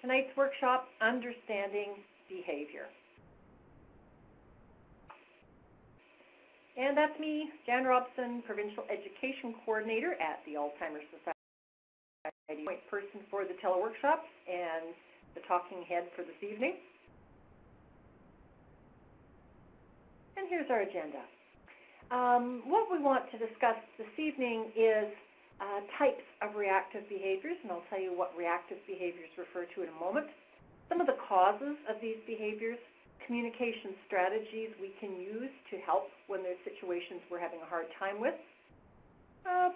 Tonight's workshop, Understanding Behavior. And that's me, Jan Robson, Provincial Education Coordinator at the Alzheimer's Society, point person for the teleworkshops and the talking head for this evening. And here's our agenda. What we want to discuss this evening is types of reactive behaviors, and I'll tell you what reactive behaviors refer to in a moment. Some of the causes of these behaviors, communication strategies we can use to help when there's situations we're having a hard time with.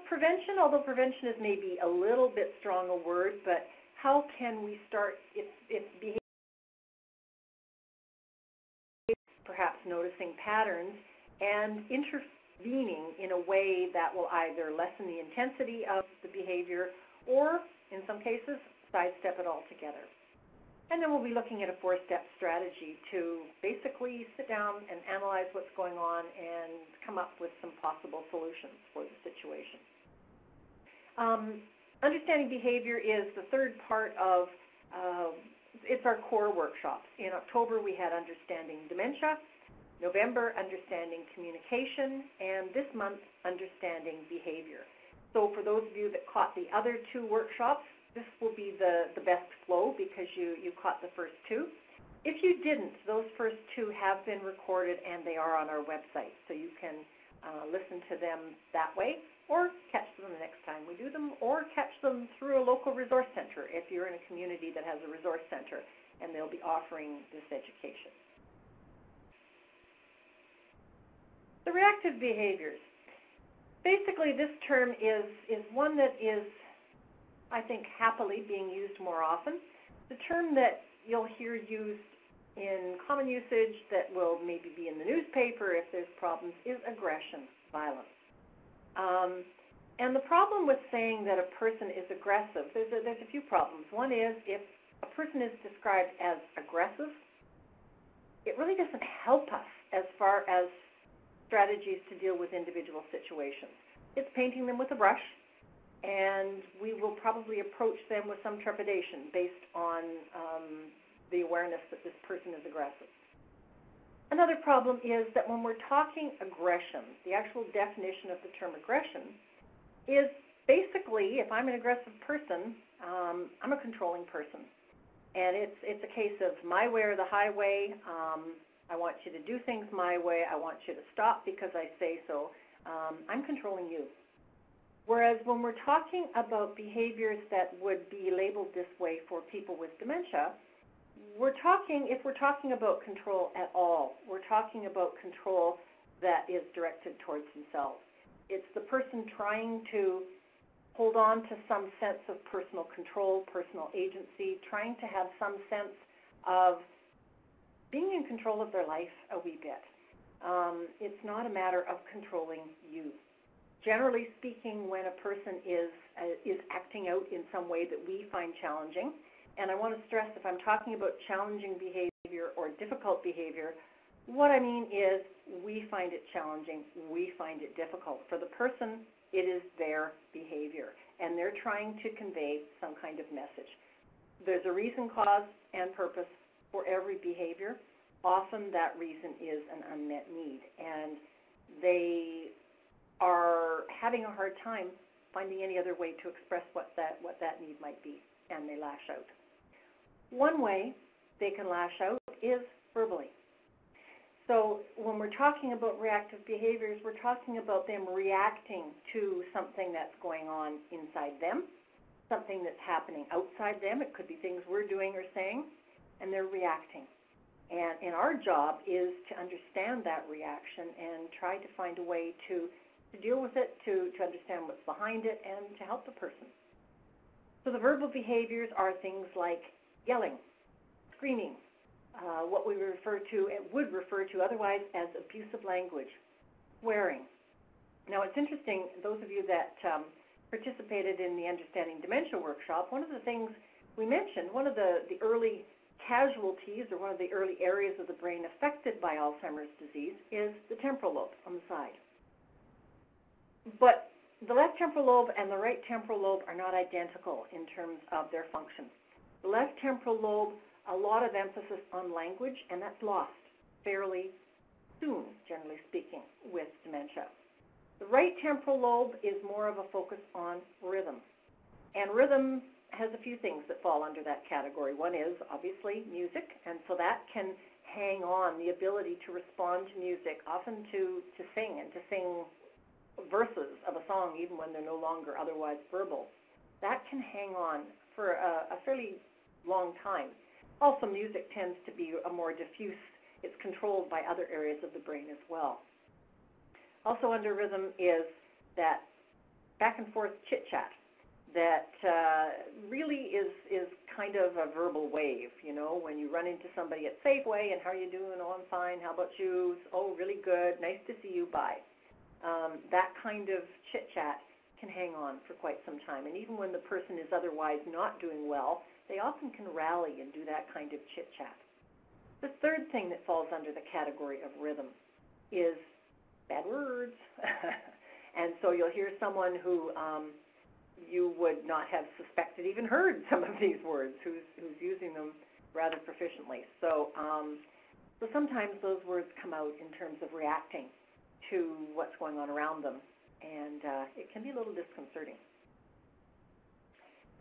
Prevention, although prevention is maybe a little bit strong a word, but how can we start if behavior, perhaps noticing patterns and intervening in a way that will either lessen the intensity of the behavior or, in some cases, sidestep it altogether. And then we'll be looking at a 4-step strategy to basically sit down and analyze what's going on and come up with some possible solutions for the situation. Understanding behavior is the third part of, it's our core workshops. In October we had Understanding Dementia, November Understanding Communication, and this month Understanding Behavior. So for those of you that caught the other 2 workshops, this will be the best flow because you caught the first 2. If you didn't, those first 2 have been recorded and they are on our website, so you can listen to them that way or catch them the next time we do them, or catch them through a local resource center if you're in a community that has a resource center and they'll be offering this education. The reactive behaviors. Basically, this term is one that is, I think, happily being used more often. The term that you'll hear used in common usage that will maybe be in the newspaper if there's problems is aggression, violence. And the problem with saying that a person is aggressive, there's a few problems. One is if a person is described as aggressive, it really doesn't help us as far as strategies to deal with individual situations. It's painting them with a brush, and we will probably approach them with some trepidation based on the awareness that this person is aggressive. Another problem is that when we're talking aggression, the actual definition of the term aggression is basically, if I'm an aggressive person, I'm a controlling person. And it's a case of my way or the highway. I want you to do things my way. I want you to stop because I say so. I'm controlling you. Whereas when we're talking about behaviors that would be labeled this way for people with dementia, if we're talking about control at all, we're talking about control that is directed towards themselves. It's the person trying to hold on to some sense of personal control, personal agency, trying to have some sense of being in control of their life a wee bit. It's not a matter of controlling you. Generally speaking, when a person is acting out in some way that we find challenging, and I want to stress if I'm talking about challenging behavior or difficult behavior, what I mean is we find it challenging, we find it difficult. For the person, it is their behavior, and they're trying to convey some kind of message. There's a reason, cause, and purpose for every behavior. Often that reason is an unmet need, and they are having a hard time finding any other way to express what that need might be, and they lash out. One way they can lash out is verbally. So when we're talking about reactive behaviors, we're talking about them reacting to something that's going on inside them, something that's happening outside them. It could be things we're doing or saying, and they're reacting. And our job is to understand that reaction and try to find a way to deal with it, to understand what's behind it, and to help the person. So the verbal behaviors are things like yelling, screaming, what we would refer to otherwise as abusive language, swearing. Now it's interesting, those of you that participated in the Understanding Dementia workshop, one of the things we mentioned, one of the early casualties or one of the early areas of the brain affected by Alzheimer's disease is the temporal lobe on the side. But the left temporal lobe and the right temporal lobe are not identical in terms of their function. The left temporal lobe, a lot of emphasis on language, and that's lost fairly soon, generally speaking, with dementia. The right temporal lobe is more of a focus on rhythm. And rhythm has a few things that fall under that category. One is, obviously, music, and so that can hang on, the ability to respond to music, often to sing, and to sing verses of a song even when they're no longer otherwise verbal. That can hang on for a fairly long time. Also, music tends to be a more diffuse. It's controlled by other areas of the brain as well. Also under rhythm is that back and forth chit-chat that really is kind of a verbal wave, you know, when you run into somebody at Safeway and how are you doing? Oh, I'm fine. How about you? Oh, really good. Nice to see you. Bye. That kind of chit-chat can hang on for quite some time. And even when the person is otherwise not doing well, they often can rally and do that kind of chit-chat. The third thing that falls under the category of rhythm is bad words. And so you'll hear someone who you would not have suspected even heard some of these words, who's using them rather proficiently. So, so sometimes those words come out in terms of reacting to what's going on around them, and it can be a little disconcerting.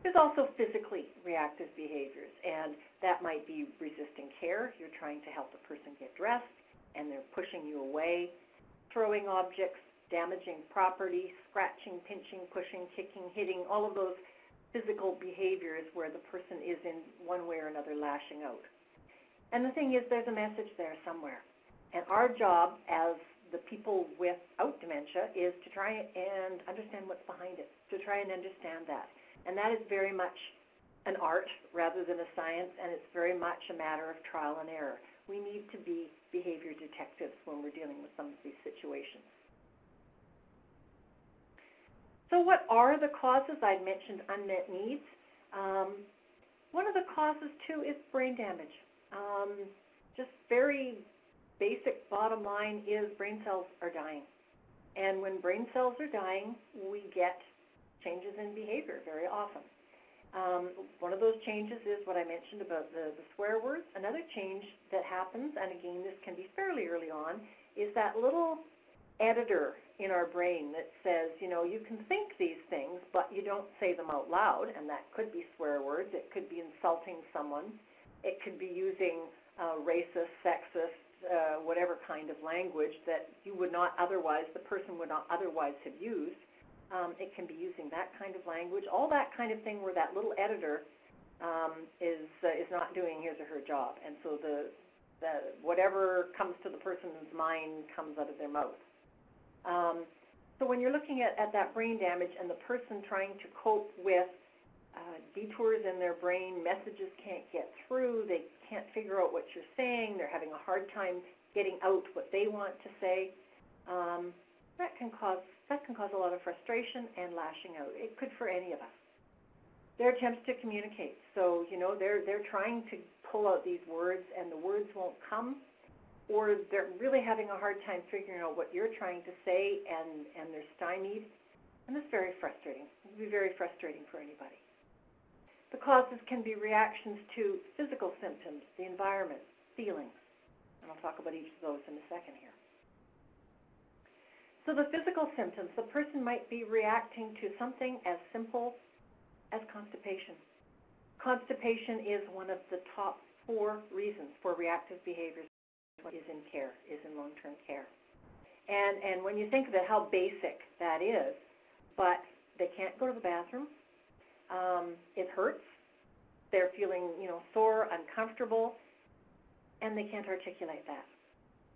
There's also physically reactive behaviors, and that might be resisting care. You're trying to help the person get dressed, and they're pushing you away, throwing objects, damaging property, scratching, pinching, pushing, kicking, hitting, all of those physical behaviors where the person is in one way or another lashing out. And the thing is, there's a message there somewhere. And our job as the people without dementia is to try and understand what's behind it, to try and understand that. And that is very much an art rather than a science, and it's very much a matter of trial and error. We need to be behavior detectives when we're dealing with some of these situations. So what are the causes? I'd mentioned unmet needs. One of the causes, too, is brain damage. Just very basic bottom line is brain cells are dying. And when brain cells are dying, we get changes in behavior very often. One of those changes is what I mentioned about the swear words. Another change that happens, and again, this can be fairly early on, is that little editor in our brain that says, you know, you can think these things, but you don't say them out loud, and that could be swear words. It could be insulting someone. It could be using racist, sexist, whatever kind of language that you would not otherwise, the person would not otherwise have used. It can be using that kind of language, all that kind of thing where that little editor is not doing his or her job. And so the whatever comes to the person's mind comes out of their mouth. So when you're looking at that brain damage and the person trying to cope with detours in their brain, messages can't get through, they can't figure out what you're saying, they're having a hard time getting out what they want to say, that can cause a lot of frustration and lashing out. It could for any of us. Their attempts to communicate. So, you know, they're trying to pull out these words and the words won't come, or they're really having a hard time figuring out what you're trying to say and they're stymied. And that's very frustrating. It would be very frustrating for anybody. The causes can be reactions to physical symptoms, the environment, feelings. And I'll talk about each of those in a second here. So the physical symptoms, the person might be reacting to something as simple as constipation. Constipation is one of the top 4 reasons for reactive behaviors is in care, is in long-term care. And when you think of it, how basic that is, but they can't go to the bathroom. It hurts. They're feeling, you know, sore, uncomfortable, and they can't articulate that.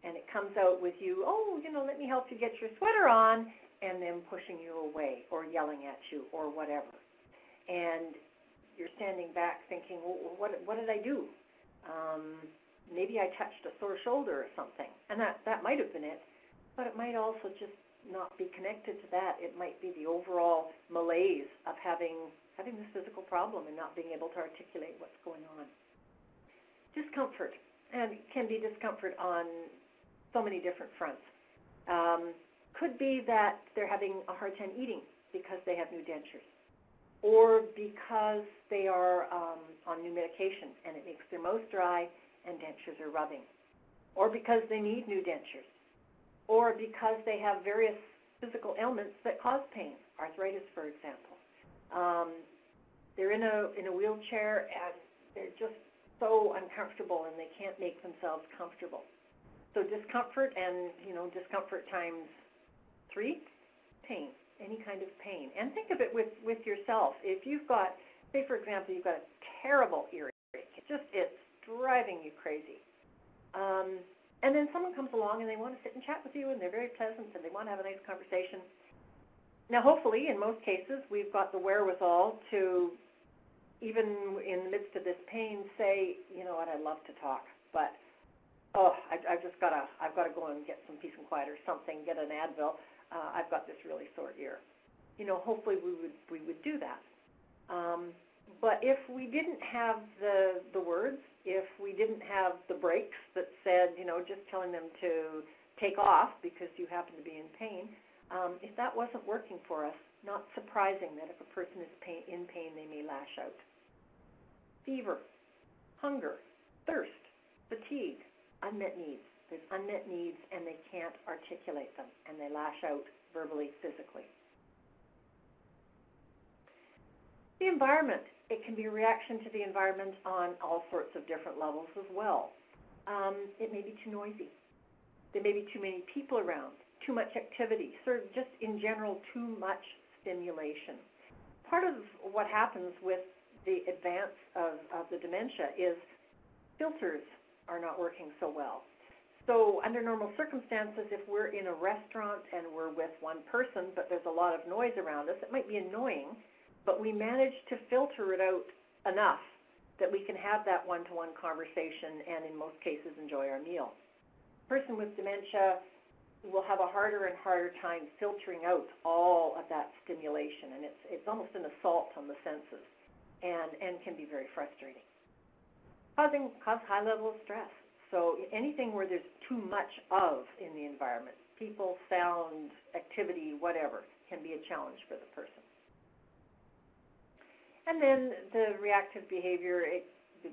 And it comes out with you, oh, you know, let me help you get your sweater on, and them pushing you away or yelling at you or whatever. And you're standing back thinking, well, what did I do? Maybe I touched a sore shoulder or something. And that might have been it, but it might also just not be connected to that. It might be the overall malaise of having this physical problem and not being able to articulate what's going on. Discomfort, and it can be discomfort on so many different fronts. Could be that they're having a hard time eating because they have new dentures. or because they are on new medication and it makes their mouth dry and dentures are rubbing, or because they need new dentures, or because they have various physical ailments that cause pain, arthritis, for example. They're in a wheelchair and they're just so uncomfortable and they can't make themselves comfortable. So discomfort, and discomfort times 3, pain, any kind of pain. And think of it with yourself. If you've got, say for example, you've got a terrible earache, it's driving you crazy. And then someone comes along and they want to sit and chat with you and they're very pleasant and they want to have a nice conversation. Now hopefully, in most cases, we've got the wherewithal to, even in the midst of this pain, say, you know what, I'd love to talk, but I've got to go and get some peace and quiet or something, get an Advil. I've got this really sore ear. Hopefully we would do that. But if we didn't have the words, if we didn't have the breaks that said, just telling them to take off because you happen to be in pain, if that wasn't working for us, not surprising that if a person is in pain, they may lash out. Fever, hunger, thirst, fatigue, unmet needs. There's unmet needs and they can't articulate them and they lash out verbally, physically. The environment. It can be a reaction to the environment on all sorts of different levels as well. It may be too noisy. There may be too many people around, too much activity, sort of just in general too much stimulation. Part of what happens with the advance of the dementia is filters are not working so well. So under normal circumstances, if we're in a restaurant and we're with one person, but there's a lot of noise around us, it might be annoying, but we manage to filter it out enough that we can have that one-to-one conversation and in most cases enjoy our meal. A person with dementia will have a harder and harder time filtering out all of that stimulation, and it's almost an assault on the senses and can be very frustrating. Cause high level of stress. So anything where there's too much of in the environment, people, sound, activity, whatever, can be a challenge for the person. And then the reactive behavior,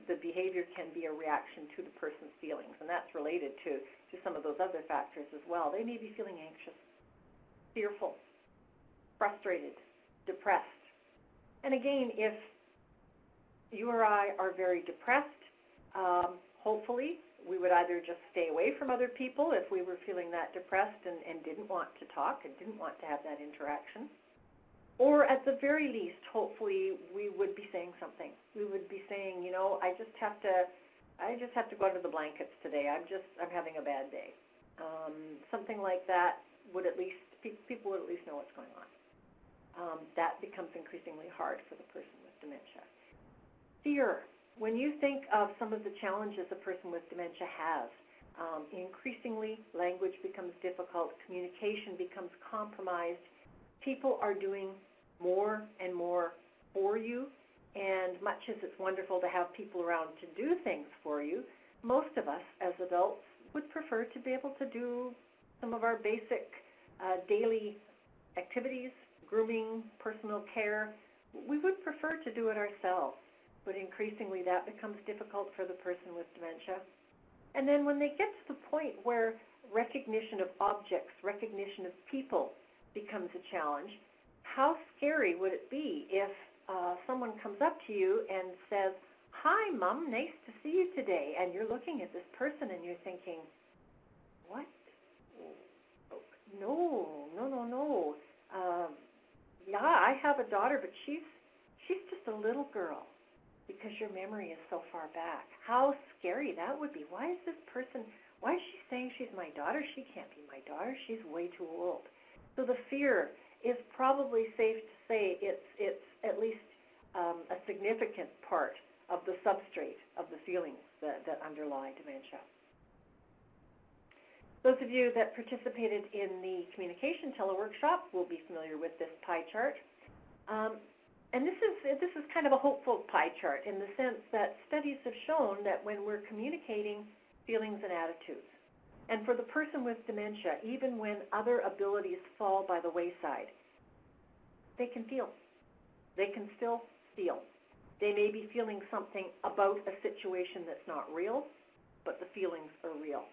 the behavior can be a reaction to the person's feelings, and that's related to some of those other factors as well. They may be feeling anxious, fearful, frustrated, depressed. And again, if you or I are very depressed, hopefully we would either just stay away from other people if we were feeling that depressed and didn't want to talk and didn't want to have that interaction. Or at the very least, hopefully, we would be saying something. We would be saying, I just have to go under the blankets today. I'm having a bad day. Something like that would at least, people would at least know what's going on. That becomes increasingly hard for the person with dementia. Fear. When you think of some of the challenges a person with dementia has, increasingly language becomes difficult, communication becomes compromised, people are doing more and more for you, and much as it's wonderful to have people around to do things for you, most of us as adults would prefer to be able to do some of our basic daily activities, grooming, personal care. We would prefer to do it ourselves, but increasingly that becomes difficult for the person with dementia. And then when they get to the point where recognition of objects, recognition of people becomes a challenge, how scary would it be if someone comes up to you and says, "Hi, Mom, nice to see you today," and you're looking at this person and you're thinking, "What? No. Yeah, I have a daughter, but she's just a little girl," because your memory is so far back. How scary that would be. Why is this person, why is she saying she's my daughter? She can't be my daughter. She's way too old. So the fear is probably safe to say it's at least a significant part of the substrate of the feelings that underlie dementia. Those of you that participated in the communication teleworkshop will be familiar with this pie chart. And this is kind of a hopeful pie chart in the sense that studies have shown that when we're communicating feelings and attitudes, and for the person with dementia, even when other abilities fall by the wayside, they can feel. They can still feel. They may be feeling something about a situation that's not real, but the feelings are real.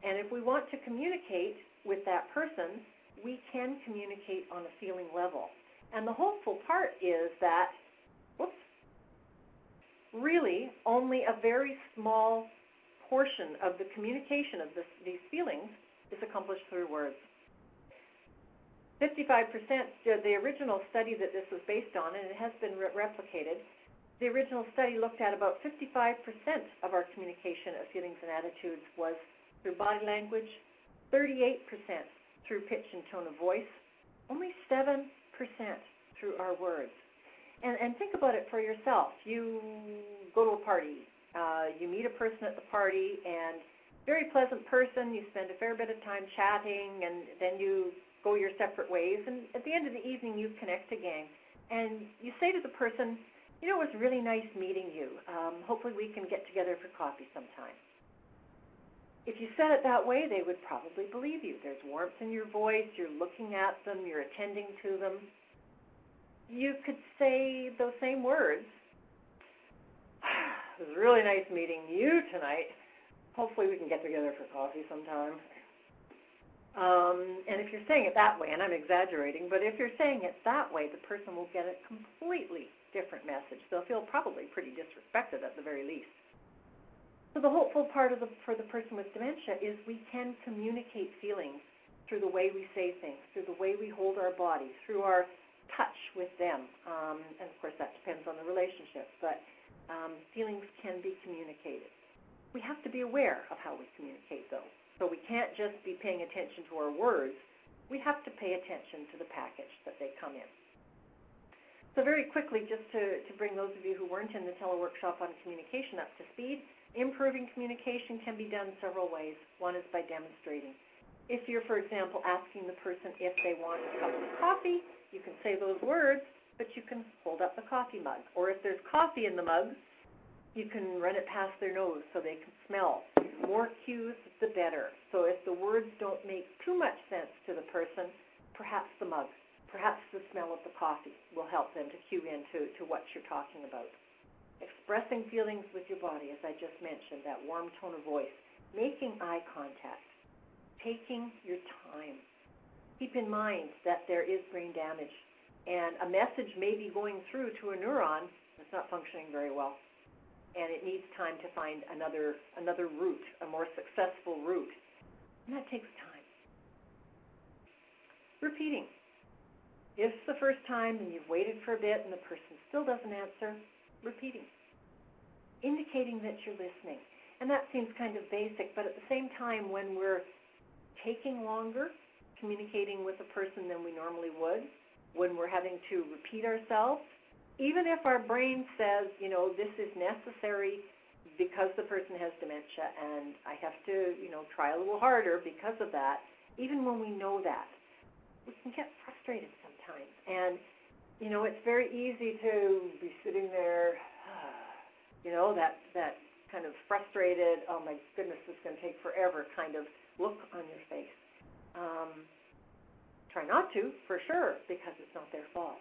And if we want to communicate with that person, we can communicate on a feeling level. And the hopeful part is that, really only a very small portion of the communication of these feelings is accomplished through words. 55%, the original study that this was based on, and it has been replicated, the original study looked at about 55% of our communication of feelings and attitudes was through body language, 38% through pitch and tone of voice, only 7% through our words. And think about it for yourself. You go to a party, you meet a person at the party, and very pleasant person, you spend a fair bit of time chatting, and then you go your separate ways, and at the end of the evening you connect again. And you say to the person, you know, it was really nice meeting you. Hopefully we can get together for coffee sometime. If you said it that way, they would probably believe you. There's warmth in your voice, you're looking at them, you're attending to them. You could say those same words. It was really nice meeting you tonight. Hopefully we can get together for coffee sometime. And if you're saying it that way, and I'm exaggerating, but if you're saying it that way, the person will get a completely different message. They'll feel probably pretty disrespected at the very least. So the hopeful part for the person with dementia is we can communicate feelings through the way we say things, through the way we hold our body, through our touch with them. And of course that depends on the relationship, but feelings can be communicated. We have to be aware of how we communicate though. So we can't just be paying attention to our words. We have to pay attention to the package that they come in. So very quickly, just to bring those of you who weren't in the teleworkshop on communication up to speed, improving communication can be done several ways. One is by demonstrating. If you're, for example, asking the person if they want a cup of coffee, you can say those words, but you can hold up the coffee mug. Or if there's coffee in the mug, you can run it past their nose so they can smell. More cues, the better. So if the words don't make too much sense to the person, perhaps the mug, perhaps the smell of the coffee will help them to cue into what you're talking about. Expressing feelings with your body, as I just mentioned, that warm tone of voice. Making eye contact. Taking your time. Keep in mind that there is brain damage, and a message may be going through to a neuron that's not functioning very well, and it needs time to find another route, a more successful route, and that takes time. Repeating. If it's the first time and you've waited for a bit and the person still doesn't answer, repeating. Indicating that you're listening. And that seems kind of basic, but at the same time, when we're taking longer, communicating with a person than we normally would, when we're having to repeat ourselves, even if our brain says, you know, this is necessary because the person has dementia and I have to, you know, try a little harder because of that, even when we know that, we can get frustrated sometimes. And, you know, it's very easy to be sitting there, you know, that kind of frustrated, oh my goodness, this is going to take forever kind of look on your face. Try not to, for sure, because it's not their fault.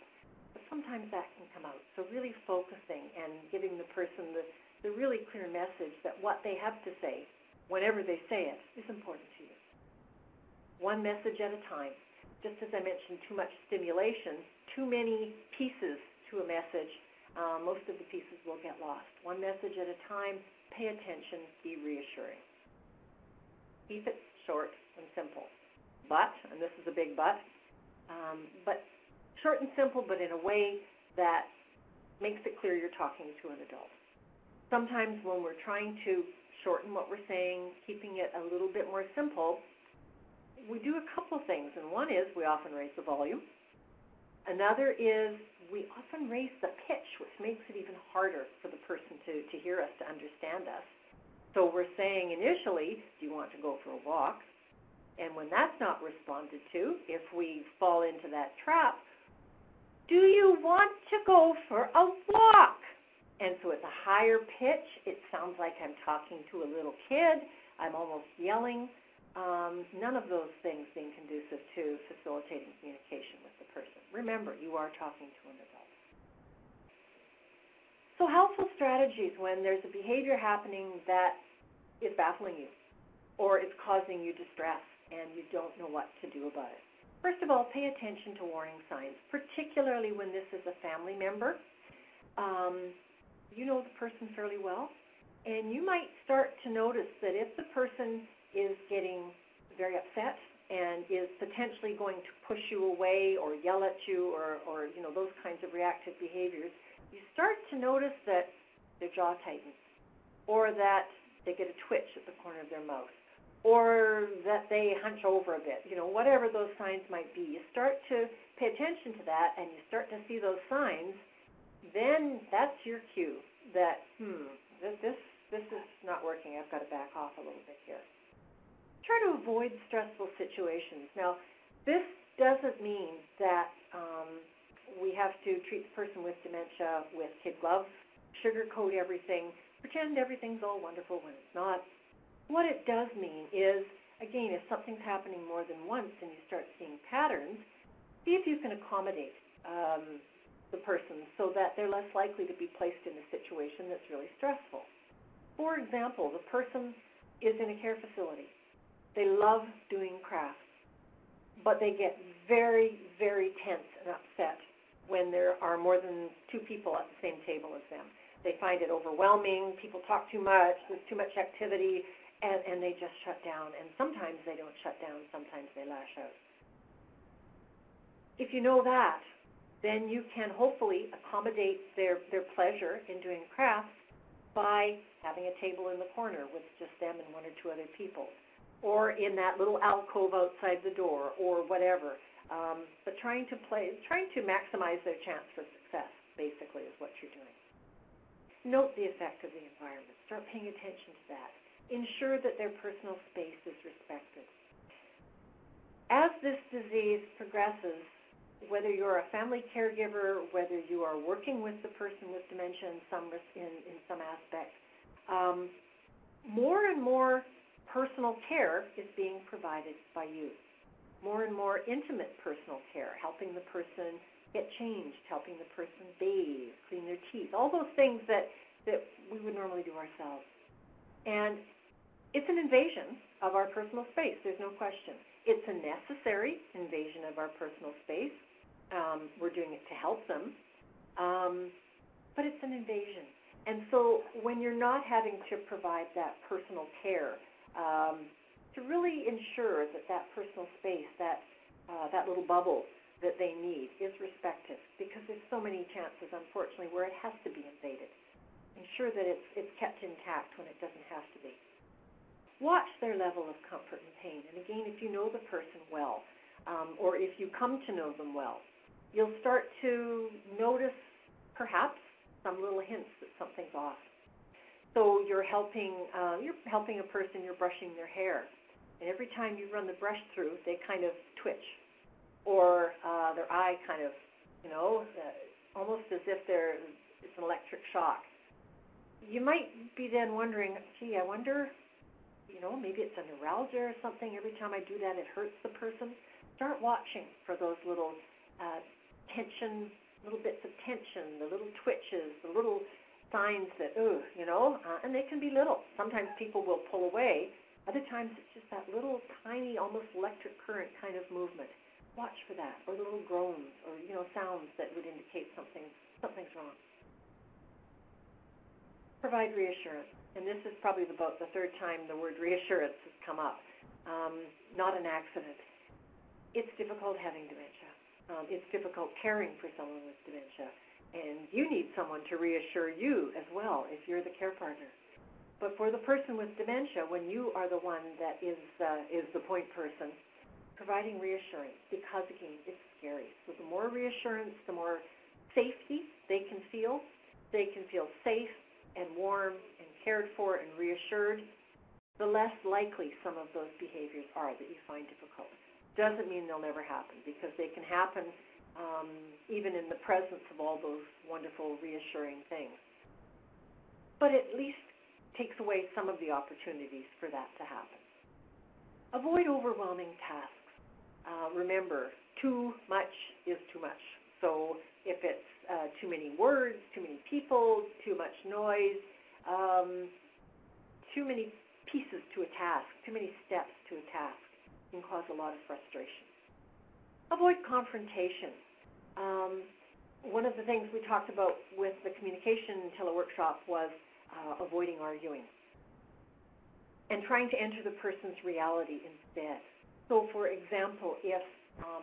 But sometimes that can come out. So really focusing and giving the person the really clear message that what they have to say, whenever they say it, is important to you. One message at a time. Just as I mentioned, too much stimulation, too many pieces to a message, most of the pieces will get lost. One message at a time, pay attention, be reassuring. Keep it short and simple. But, and this is a big but short and simple, but in a way that makes it clear you're talking to an adult. Sometimes when we're trying to shorten what we're saying, keeping it a little bit more simple, we do a couple of things, and one is we often raise the volume. Another is we often raise the pitch, which makes it even harder for the person to hear us, to understand us. So we're saying initially, do you want to go for a walk? And when that's not responded to, if we fall into that trap, do you want to go for a walk? And so it's a higher pitch. It sounds like I'm talking to a little kid. I'm almost yelling. None of those things being conducive to facilitating communication with the person. Remember, you are talking to an adult. So helpful strategies when there's a behavior happening that is baffling you or it's causing you distress and you don't know what to do about it. First of all, pay attention to warning signs, particularly when this is a family member. You know the person fairly well, and you might start to notice that if the person is getting very upset and is potentially going to push you away or yell at you or you know, those kinds of reactive behaviors, you start to notice that their jaw tightens or that they get a twitch at the corner of their mouth or that they hunch over a bit, you know, whatever those signs might be. You start to pay attention to that and you start to see those signs, then that's your cue that, this is not working. I've got to back off a little bit here. Try to avoid stressful situations. Now, this doesn't mean that we have to treat the person with dementia with kid gloves, sugarcoat everything, pretend everything's all wonderful when it's not. What it does mean is, again, if something's happening more than once and you start seeing patterns, see if you can accommodate the person so that they're less likely to be placed in a situation that's really stressful. For example, the person is in a care facility. They love doing crafts, but they get very, very tense and upset when there are more than two people at the same table as them. They find it overwhelming, people talk too much, there's too much activity, and they just shut down. And sometimes they don't shut down, sometimes they lash out. If you know that, then you can hopefully accommodate their pleasure in doing crafts by having a table in the corner with just them and one or two other people, or in that little alcove outside the door, or whatever. But trying to maximize their chance for success, basically, is what you're doing. Note the effect of the environment. Start paying attention to that. Ensure that their personal space is respected. As this disease progresses, whether you're a family caregiver, whether you are working with the person with dementia in some aspect, more and more personal care is being provided by you. More and more intimate personal care, helping the person get changed, helping the person bathe, clean their teeth, all those things that we would normally do ourselves. And it's an invasion of our personal space, there's no question. It's a necessary invasion of our personal space. We're doing it to help them, but it's an invasion. And so when you're not having to provide that personal care, to really ensure that that personal space, that little bubble that they need is respected, because there's so many chances, unfortunately, where it has to be invaded. Ensure that it's kept intact when it doesn't have to be. Watch their level of comfort and pain. And again, if you know the person well, or if you come to know them well, you'll start to notice perhaps some little hints that something's off. So you're helping a person, you're brushing their hair, and every time you run the brush through, they kind of twitch, or their eye kind of, almost as if it's an electric shock. You might be then wondering, gee, I wonder, maybe it's a neuralgia or something. Every time I do that, it hurts the person. Start watching for those little tension, little bits of tension, the little twitches, the little signs that, and they can be little. Sometimes people will pull away. Other times it's just that little tiny, almost electric current kind of movement. Watch for that, or little groans, or sounds that would indicate something's wrong. Provide reassurance, and this is probably about the third time the word reassurance has come up. Not an accident. It's difficult having dementia. It's difficult caring for someone with dementia, and you need someone to reassure you as well if you're the care partner. But for the person with dementia, when you are the one that is the point person, providing reassurance, because again, it's scary. So the more reassurance, the more safety they can feel. They can feel safe and warm and cared for and reassured, the less likely some of those behaviors are that you find difficult. Doesn't mean they'll never happen, because they can happen even in the presence of all those wonderful, reassuring things. But at least takes away some of the opportunities for that to happen. Avoid overwhelming tasks. Remember, too much is too much. So if it's too many words, too many people, too much noise, too many pieces to a task, too many steps to a task, can cause a lot of frustration. Avoid confrontation. One of the things we talked about with the communication teleworkshop was avoiding arguing and trying to enter the person's reality instead. So, for example, if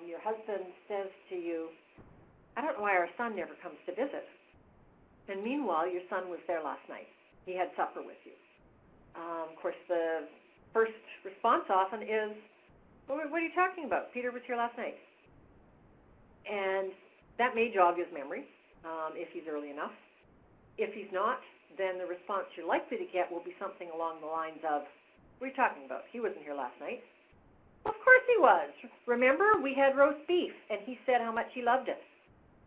your husband says to you, I don't know why our son never comes to visit. And meanwhile, your son was there last night. He had supper with you. Of course, the first response often is, well, what are you talking about? Peter was here last night. And that may jog his memory if he's early enough. If he's not, then the response you're likely to get will be something along the lines of, what are you talking about? He wasn't here last night. Well, of course he was. Remember, we had roast beef, and he said how much he loved it.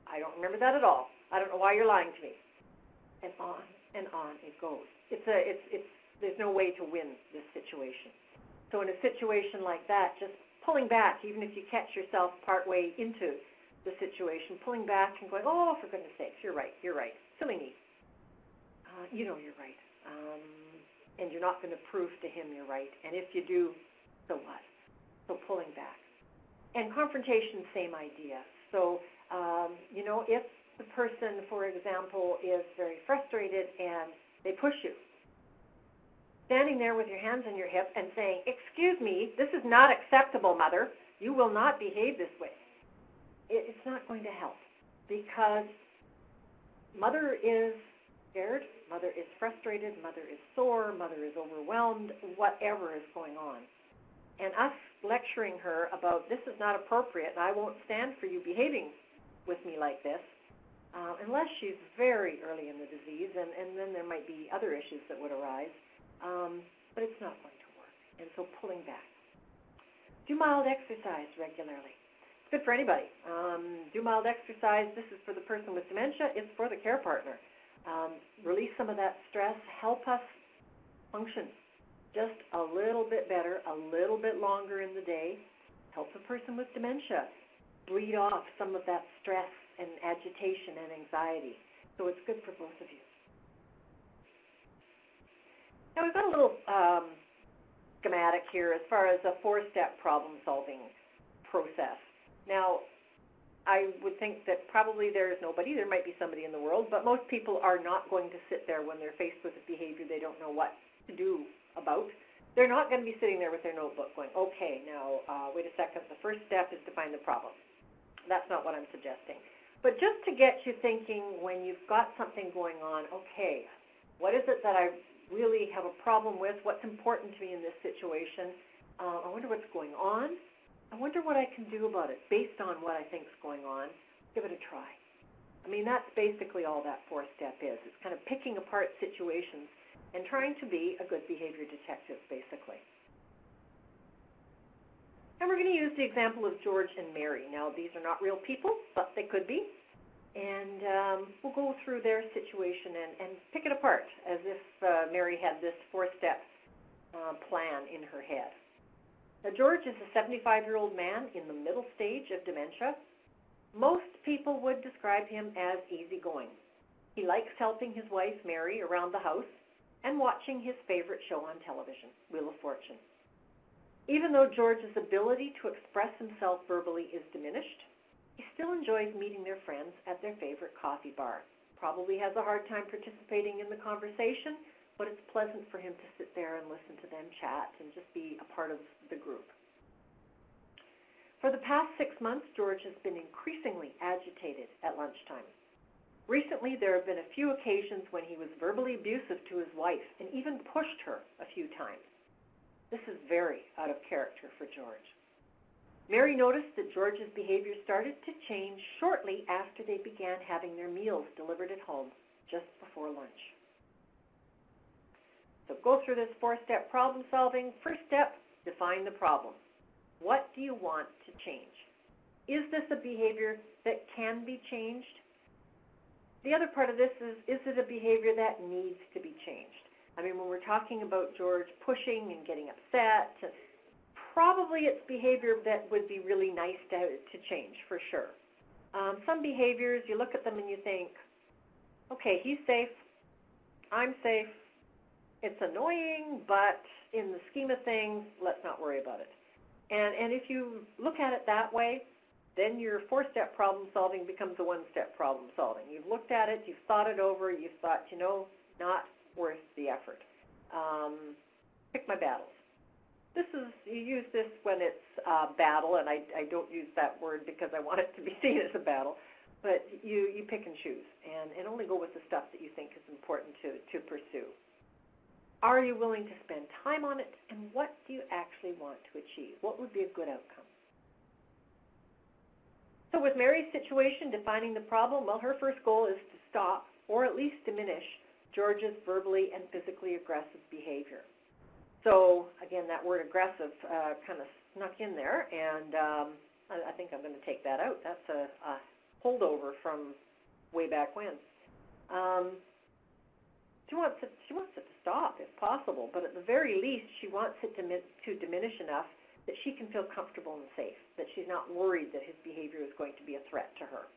I don't remember that at all. I don't know why you're lying to me. And on it goes. There's no way to win this situation. So in a situation like that, just pulling back, even if you catch yourself partway into the situation, pulling back and going, oh, for goodness sakes, you're right. Silly me. You know you're right. And you're not going to prove to him you're right. And if you do, so what? So pulling back. And confrontation, same idea. So, if the person, for example, is very frustrated and they push you, standing there with your hands on your hip and saying, excuse me, this is not acceptable, Mother. You will not behave this way. It's not going to help because Mother is scared, Mother is frustrated, Mother is sore, Mother is overwhelmed, whatever is going on. And us lecturing her about this is not appropriate and I won't stand for you behaving with me like this, unless she's very early in the disease, and then there might be other issues that would arise, but it's not going to work. And so pulling back. Do mild exercise regularly. It's good for anybody. Do mild exercise. This is for the person with dementia. It's for the care partner. Release some of that stress. Help us function just a little bit better, a little bit longer in the day. Help the person with dementia bleed off some of that stress and agitation and anxiety. So it's good for both of you. Now we've got a little schematic here as far as a 4-step problem-solving process. Now, I would think that probably there is nobody, there might be somebody in the world, but most people are not going to sit there when they're faced with a behavior they don't know what to do about. They're not going to be sitting there with their notebook going, okay, now, wait a second, the first step is to find the problem. That's not what I'm suggesting. But just to get you thinking when you've got something going on, okay, what is it that I really have a problem with? What's important to me in this situation? I wonder what's going on. I wonder what I can do about it based on what I think is going on. Give it a try. I mean, that's basically all that 4-step is. It's kind of picking apart situations and trying to be a good behavior detective, basically. And we're going to use the example of George and Mary. Now, these are not real people, but they could be. And we'll go through their situation and pick it apart as if Mary had this 4-step plan in her head. Now, George is a 75-year-old man in the middle stage of dementia. Most people would describe him as easygoing. He likes helping his wife, Mary, around the house and watching his favorite show on television, Wheel of Fortune. Even though George's ability to express himself verbally is diminished, he still enjoys meeting their friends at their favorite coffee bar. Probably has a hard time participating in the conversation, but it's pleasant for him to sit there and listen to them chat and just be a part of the group. For the past 6 months, George has been increasingly agitated at lunchtime. Recently, there have been a few occasions when he was verbally abusive to his wife and even pushed her a few times. This is very out of character for George. Mary noticed that George's behavior started to change shortly after they began having their meals delivered at home just before lunch. So go through this 4-step problem solving. First step, define the problem. What do you want to change? Is this a behavior that can be changed? The other part of this is it a behavior that needs to be changed? I mean, when we're talking about George pushing and getting upset, probably it's behavior that would be really nice to change, for sure. Some behaviors, you look at them and you think, okay, he's safe, I'm safe, it's annoying, but in the scheme of things, let's not worry about it. And if you look at it that way, then your four-step problem solving becomes a one-step problem solving. You've looked at it, you've thought it over, you've thought, not worth the effort. Pick my battles. You use this when it's a battle, and I don't use that word because I want it to be seen as a battle, but you pick and choose and only go with the stuff that you think is important to pursue. Are you willing to spend time on it, and what do you actually want to achieve? What would be a good outcome? So with Mary's situation, defining the problem, well, her first goal is to stop or at least diminish George's verbally and physically aggressive behavior. So again, that word aggressive kind of snuck in there, and I think I'm going to take that out. That's a holdover from way back when. She wants it to stop if possible, but at the very least, she wants it to diminish enough that she can feel comfortable and safe, that she's not worried that his behavior is going to be a threat to her.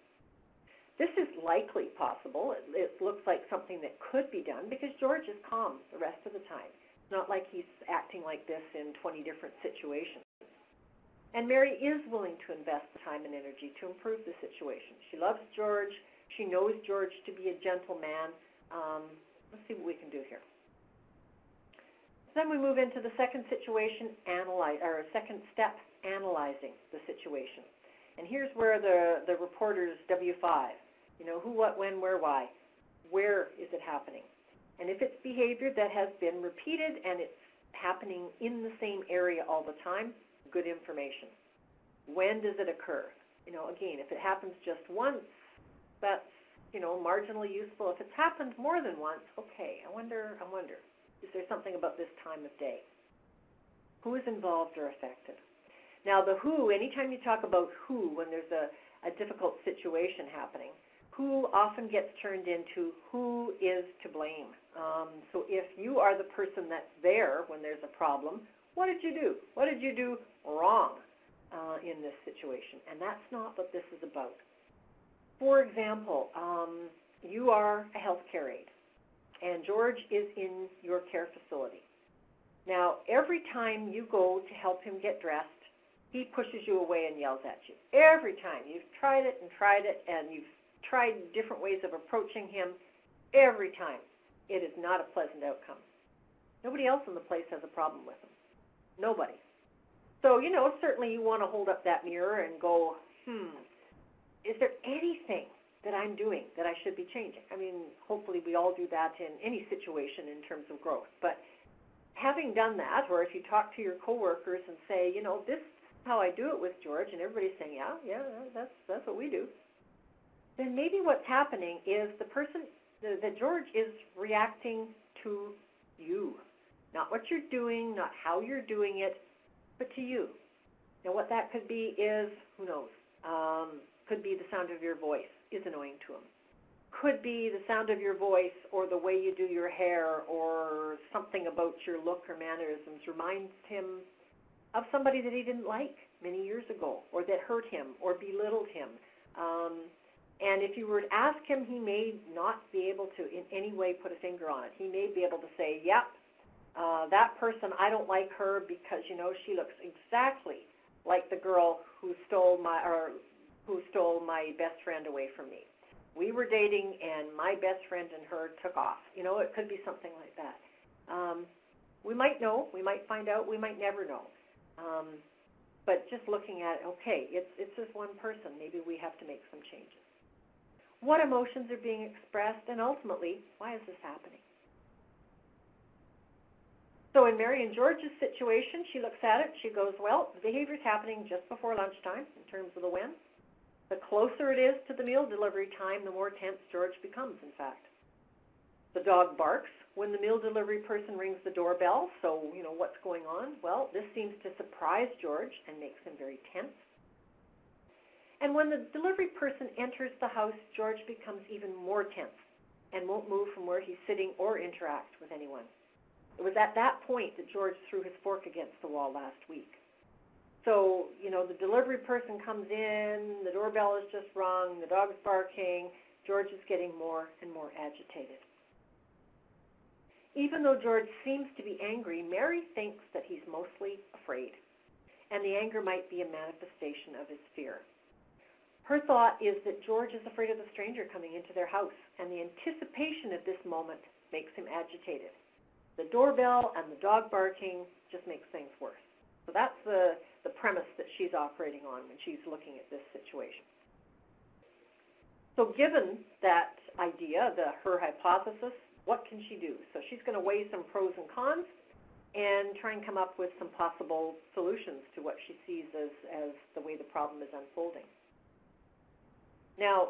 This is likely possible. It looks like something that could be done because George is calm the rest of the time. It's not like he's acting like this in 20 different situations. And Mary is willing to invest the time and energy to improve the situation. She loves George. She knows George to be a gentle man. Let's see what we can do here. Then we move into the second situation, second step, analyzing the situation. And here's where the reporter's W5, who, what, when, where, why. Where is it happening? And if it's behavior that has been repeated and it's happening in the same area all the time, good information. When does it occur? Again, if it happens just once, that's, marginally useful. If it's happened more than once, okay, I wonder, is there something about this time of day? Who is involved or affected? Now the who, anytime you talk about who when there's a difficult situation happening, who often gets turned into who is to blame. So if you are the person that's there when there's a problem, what did you do? What did you do wrong in this situation? And that's not what this is about. For example, you are a healthcare aide, and George is in your care facility. Now, every time you go to help him get dressed, he pushes you away and yells at you. Every time. You've tried it, and you've tried different ways of approaching him. Every time. It is not a pleasant outcome. Nobody else in the place has a problem with him. Nobody. So, certainly you want to hold up that mirror and go, is there anything that I'm doing that I should be changing? I mean, hopefully we all do that in any situation in terms of growth. But having done that, or if you talk to your coworkers and say, this is how I do it with George, and everybody's saying, yeah, that's what we do, then maybe what's happening is that George is reacting to you. Not what you're doing, not how you're doing it, but to you. Now what that could be is, who knows, could be the sound of your voice is annoying to him. Could be the sound of your voice or the way you do your hair or something about your look or mannerisms reminds him of somebody that he didn't like many years ago or that hurt him or belittled him. And if you were to ask him, he may not be able to in any way put a finger on it. He may be able to say, yep, that person, I don't like her because, she looks exactly like the girl who stole my best friend away from me. We were dating, and my best friend and her took off. It could be something like that. We might know. We might find out. We might never know. But just looking at it, okay, it's just one person. Maybe we have to make some changes. What emotions are being expressed, and ultimately, why is this happening? So in Mary and George's situation, she looks at it. She goes, well, the behavior's happening just before lunchtime in terms of the when. The closer it is to the meal delivery time, the more tense George becomes, in fact. The dog barks when the meal delivery person rings the doorbell, so, what's going on? Well, this seems to surprise George and makes him very tense. And when the delivery person enters the house, George becomes even more tense and won't move from where he's sitting or interact with anyone. It was at that point that George threw his fork against the wall last week. So, the delivery person comes in, the doorbell is just rung, the dog's barking, George is getting more and more agitated. Even though George seems to be angry, Mary thinks that he's mostly afraid, and the anger might be a manifestation of his fear. Her thought is that George is afraid of the stranger coming into their house, and the anticipation of this moment makes him agitated. The doorbell and the dog barking just makes things worse. So that's the premise that she's operating on when she's looking at this situation. So given that idea, her hypothesis, what can she do? So she's going to weigh some pros and cons and try and come up with some possible solutions to what she sees as the way the problem is unfolding. Now,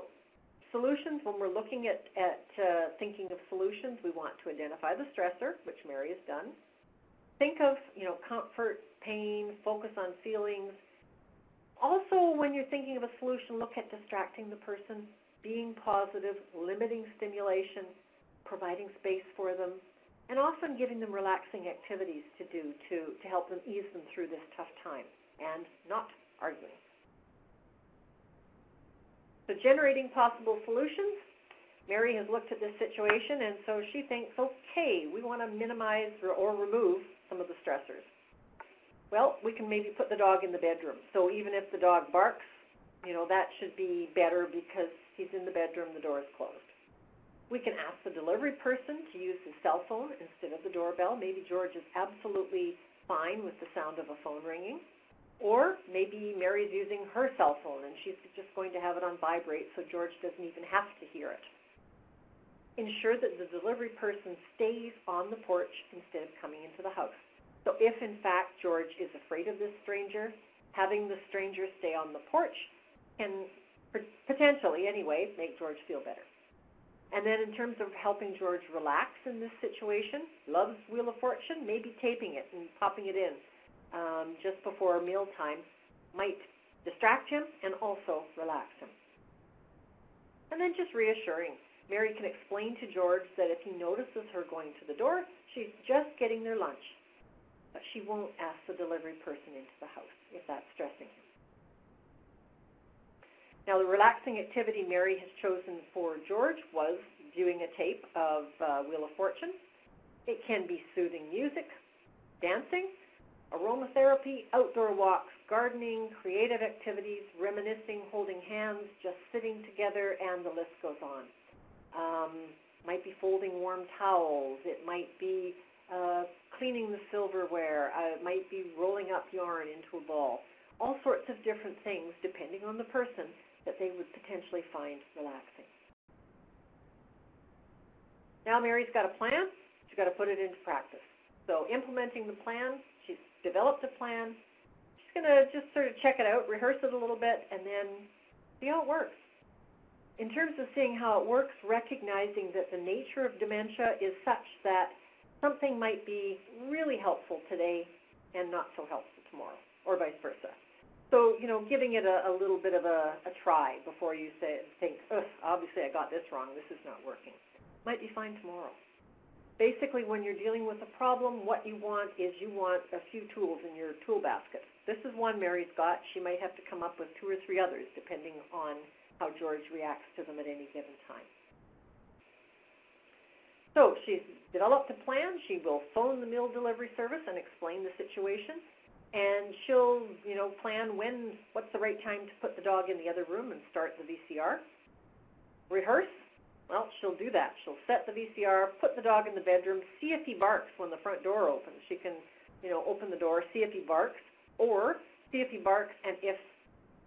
solutions, when we're looking at thinking of solutions, we want to identify the stressor, which Mary has done. Think of, comfort, pain, focus on feelings. Also, when you're thinking of a solution, look at distracting the person, being positive, limiting stimulation, providing space for them, and often giving them relaxing activities to do to help them ease them through this tough time, and not arguing. So generating possible solutions, Mary has looked at this situation, and so she thinks, okay, we want to minimize or remove some of the stressors. Well, we can maybe put the dog in the bedroom. So even if the dog barks, that should be better because he's in the bedroom, the door is closed. We can ask the delivery person to use his cell phone instead of the doorbell. Maybe George is absolutely fine with the sound of a phone ringing. Or maybe Mary's using her cell phone and she's just going to have it on vibrate so George doesn't even have to hear it. Ensure that the delivery person stays on the porch instead of coming into the house. So if in fact George is afraid of this stranger, having the stranger stay on the porch can potentially anyway make George feel better. And then in terms of helping George relax in this situation, loves Wheel of Fortune, maybe taping it and popping it in just before mealtime might distract him and also relax him. And then just reassuring. Mary can explain to George that if he notices her going to the door, she's just getting their lunch. But she won't ask the delivery person into the house if that's stressing him. Now, the relaxing activity Mary has chosen for George was viewing a tape of Wheel of Fortune. It can be soothing music, dancing, aromatherapy, outdoor walks, gardening, creative activities, reminiscing, holding hands, just sitting together, and the list goes on. Might be folding warm towels. It might be cleaning the silverware. It might be rolling up yarn into a ball. All sorts of different things, depending on the person, that they would potentially find relaxing. Now Mary's got a plan. She's got to put it into practice. So implementing the plan, she's developed a plan. She's going to just sort of check it out, rehearse it a little bit, and then see how it works. In terms of seeing how it works, recognizing that the nature of dementia is such that something might be really helpful today and not so helpful tomorrow, or vice versa. So, giving it a little bit of a try before you think, obviously I got this wrong, this is not working. Might be fine tomorrow. Basically, when you're dealing with a problem, what you want is you want a few tools in your tool basket. This is one Mary's got. She might have to come up with 2 or 3 others, depending on how George reacts to them at any given time. So she's developed a plan. She will phone the meal delivery service and explain the situation. And she'll, plan what's the right time to put the dog in the other room and start the VCR. Rehearse. Well, she'll do that. She'll set the VCR, put the dog in the bedroom, see if he barks when the front door opens. She can, open the door, see if he barks, or see if he barks and if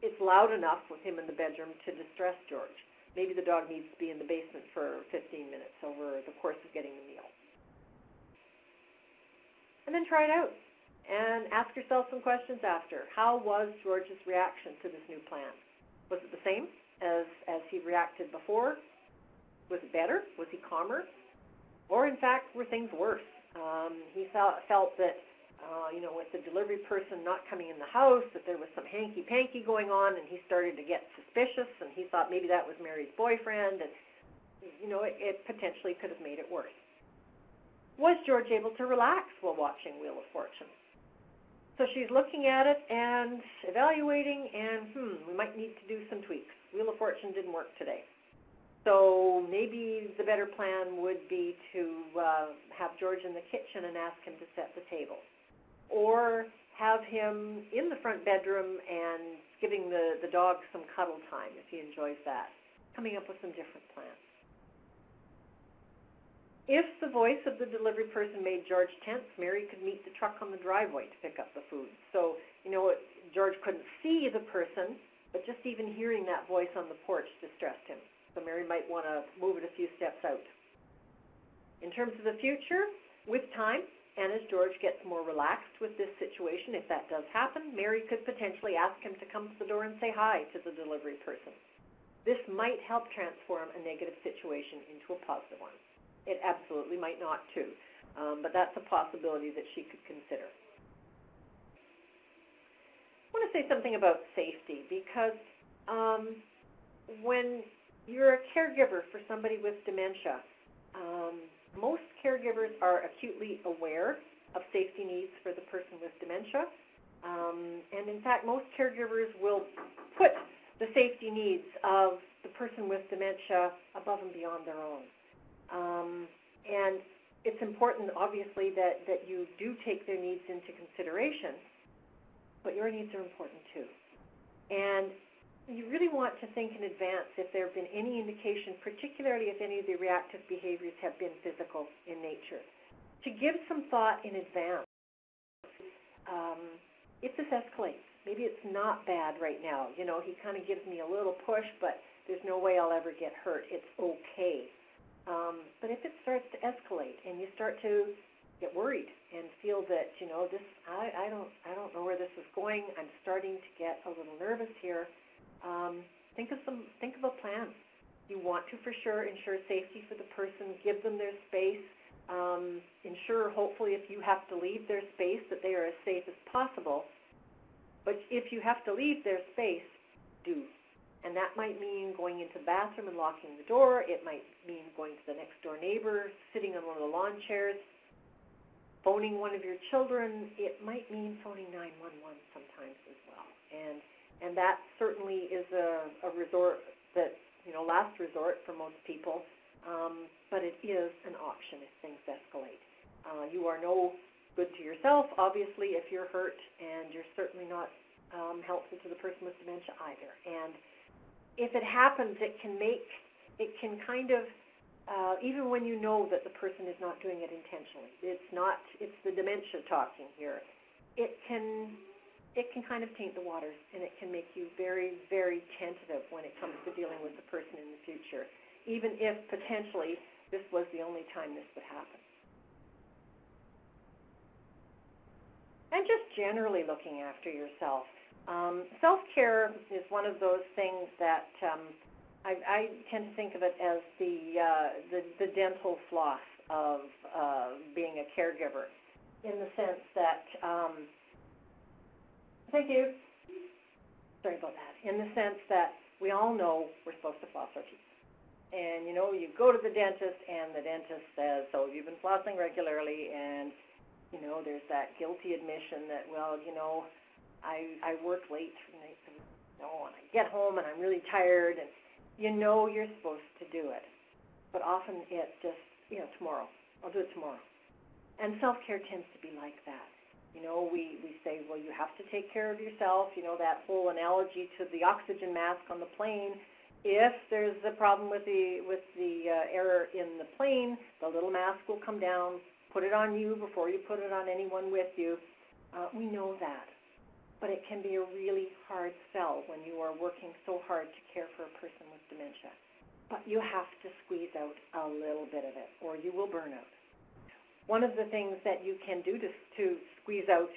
it's loud enough with him in the bedroom to distress George. Maybe the dog needs to be in the basement for 15 minutes over the course of getting the meal. And then try it out. And ask yourself some questions after. How was George's reaction to this new plan? Was it the same as he reacted before? Was it better? Was he calmer? Or in fact, were things worse? He felt that, with the delivery person not coming in the house, that there was some hanky-panky going on, and he started to get suspicious, and he thought maybe that was Mary's boyfriend, and, it potentially could have made it worse. Was George able to relax while watching Wheel of Fortune? So she's looking at it and evaluating, and we might need to do some tweaks. Wheel of Fortune didn't work today. So maybe the better plan would be to have George in the kitchen and ask him to set the table. Or have him in the front bedroom and giving the dog some cuddle time if he enjoys that. Coming up with some different plans. If the voice of the delivery person made George tense, Mary could meet the truck on the driveway to pick up the food. So, George couldn't see the person, but just even hearing that voice on the porch distressed him. So Mary might want to move it a few steps out. In terms of the future, with time, and as George gets more relaxed with this situation, if that does happen, Mary could potentially ask him to come to the door and say hi to the delivery person. This might help transform a negative situation into a positive one. It absolutely might not too, but that's a possibility that she could consider. I want to say something about safety because when you're a caregiver for somebody with dementia, most caregivers are acutely aware of safety needs for the person with dementia, and in fact most caregivers will put the safety needs of the person with dementia above and beyond their own. And it's important, obviously, that you do take their needs into consideration, but your needs are important too. And you really want to think in advance if there have been any indication, particularly if any of the reactive behaviors have been physical in nature, to give some thought in advance. If this escalates, maybe it's not bad right now. He kind of gives me a little push, but there's no way I'll ever get hurt. It's okay. But if it starts to escalate and you start to get worried and feel that, this, I don't know where this is going, I'm starting to get a little nervous here, think of a plan. You want to for sure ensure safety for the person, give them their space, ensure hopefully if you have to leave their space that they are as safe as possible. But if you have to leave their space, do. And that might mean going into the bathroom and locking the door. It might mean going to the next door neighbor, sitting on one of the lawn chairs, phoning one of your children. It might mean phoning 911 sometimes as well. And that certainly is a resort that, last resort for most people, but it is an option if things escalate. You are no good to yourself, obviously, if you're hurt, and you're certainly not helpful to the person with dementia either. And if it happens, it can kind of, even when you know that the person is not doing it intentionally, it's the dementia talking here, it can kind of taint the waters, and it can make you very, very tentative when it comes to dealing with the person in the future, even if potentially this was the only time this would happen. And just generally looking after yourself. Self-care is one of those things that I tend to think of it as the dental floss of being a caregiver, in the sense that, thank you, sorry about that, in the sense that we all know we're supposed to floss our teeth. And you go to the dentist and the dentist says, so you've been flossing regularly, and there's that guilty admission that, well, I work late nights, and I get home and I'm really tired, and you're supposed to do it. But often it's just, tomorrow. I'll do it tomorrow. And self-care tends to be like that. We say, well, you have to take care of yourself. That whole analogy to the oxygen mask on the plane. If there's a problem with the error in the plane, the little mask will come down, put it on you before you put it on anyone with you. We know that. But it can be a really hard sell when you are working so hard to care for a person with dementia. But you have to squeeze out a little bit of it, or you will burn out. One of the things that you can do to squeeze out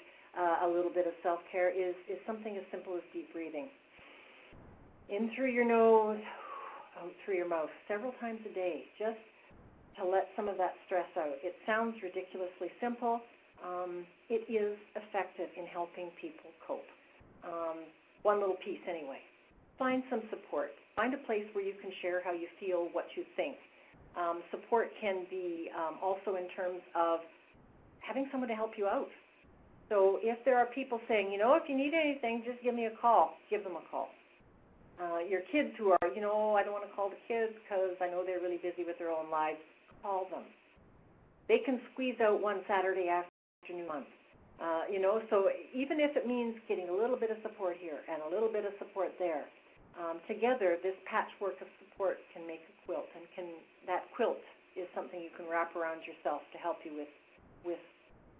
a little bit of self-care is something as simple as deep breathing. In through your nose, out through your mouth, several times a day, just to let some of that stress out. It sounds ridiculously simple. It is effective in helping people cope. One little piece anyway. Find some support. Find a place where you can share how you feel, what you think. Support can be also in terms of having someone to help you out. So if there are people saying, if you need anything, just give me a call, give them a call. Your kids who are, I don't want to call the kids because I know they're really busy with their own lives, call them. They can squeeze out one Saturday afternoon a month. So even if it means getting a little bit of support here and a little bit of support there, together this patchwork of support can make a quilt, and that quilt is something you can wrap around yourself to help you with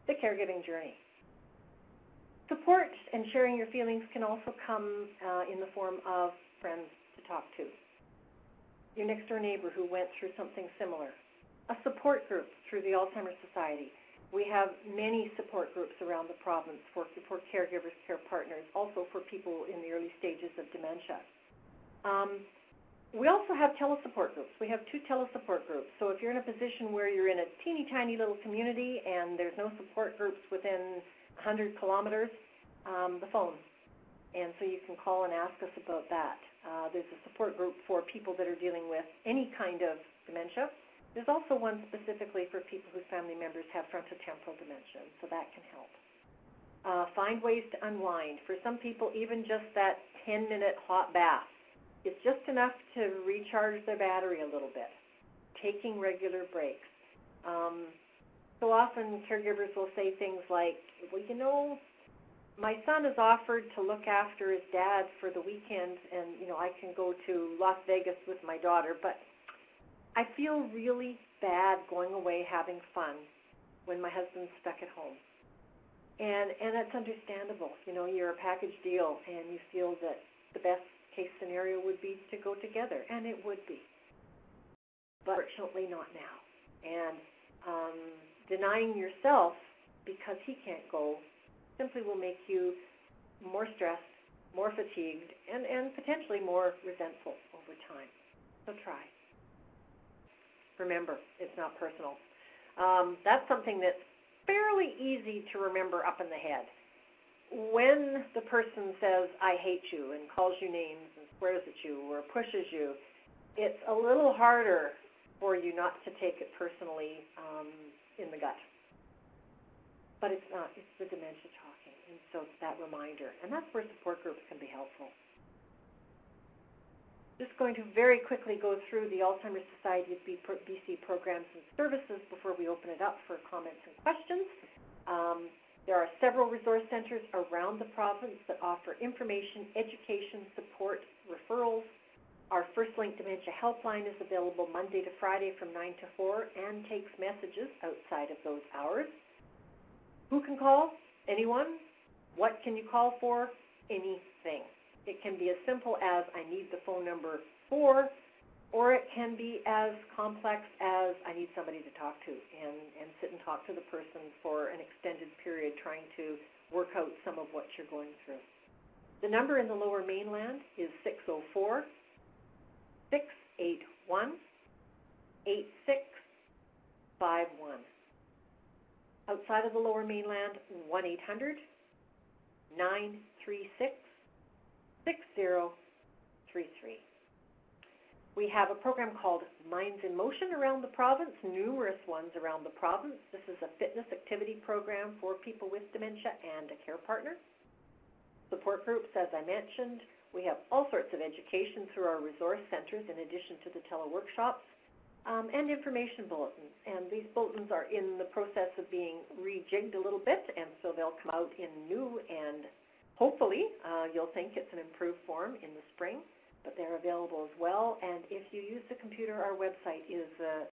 the caregiving journey. Support and sharing your feelings can also come in the form of friends to talk to. Your next door neighbor who went through something similar. A support group through the Alzheimer's Society. We have many support groups around the province for caregivers, care partners, also for people in the early stages of dementia. We also have telesupport groups. We have 2 telesupport groups. So if you're in a position where you're in a teeny tiny little community and there's no support groups within 100 kilometers, the phone. And so you can call and ask us about that. There's a support group for people that are dealing with any kind of dementia. There's also one specifically for people whose family members have frontotemporal dementia, so that can help. Find ways to unwind. For some people, even just that 10-minute hot bath is just enough to recharge their battery a little bit. Taking regular breaks. So often caregivers will say things like, well, my son has offered to look after his dad for the weekend, and I can go to Las Vegas with my daughter, but I feel really bad going away having fun when my husband's stuck at home. And that's understandable. You're a package deal, and you feel that the best case scenario would be to go together, and it would be. But fortunately not now. And denying yourself because he can't go simply will make you more stressed, more fatigued, and potentially more resentful over time. So try. Remember, it's not personal. That's something that's fairly easy to remember up in the head. When the person says, I hate you, and calls you names and swears at you or pushes you, it's a little harder for you not to take it personally in the gut. But it's not. It's the dementia talking, and so it's that reminder. And that's where support groups can be helpful. Just going to very quickly go through the Alzheimer's Society of BC programs and services before we open it up for comments and questions. There are several resource centers around the province that offer information, education, support, referrals. Our First Link Dementia Helpline is available Monday to Friday from 9 to 4 and takes messages outside of those hours. Who can call? Anyone? What can you call for? Anything. It can be as simple as I need the phone number for, or it can be as complex as I need somebody to talk to and sit and talk to the person for an extended period trying to work out some of what you're going through. The number in the Lower Mainland is 604-681-8651. Outside of the Lower Mainland, 1-800-936-6033. We have a program called Minds in Motion around the province, numerous ones around the province. This is a fitness activity program for people with dementia and a care partner. Support groups, as I mentioned. We have all sorts of education through our resource centers in addition to the teleworkshops, and information bulletins. And these bulletins are in the process of being rejigged a little bit, and so they'll come out in new and hopefully you'll think it's an improved form in the spring, but they're available as well. And if you use the computer, our website is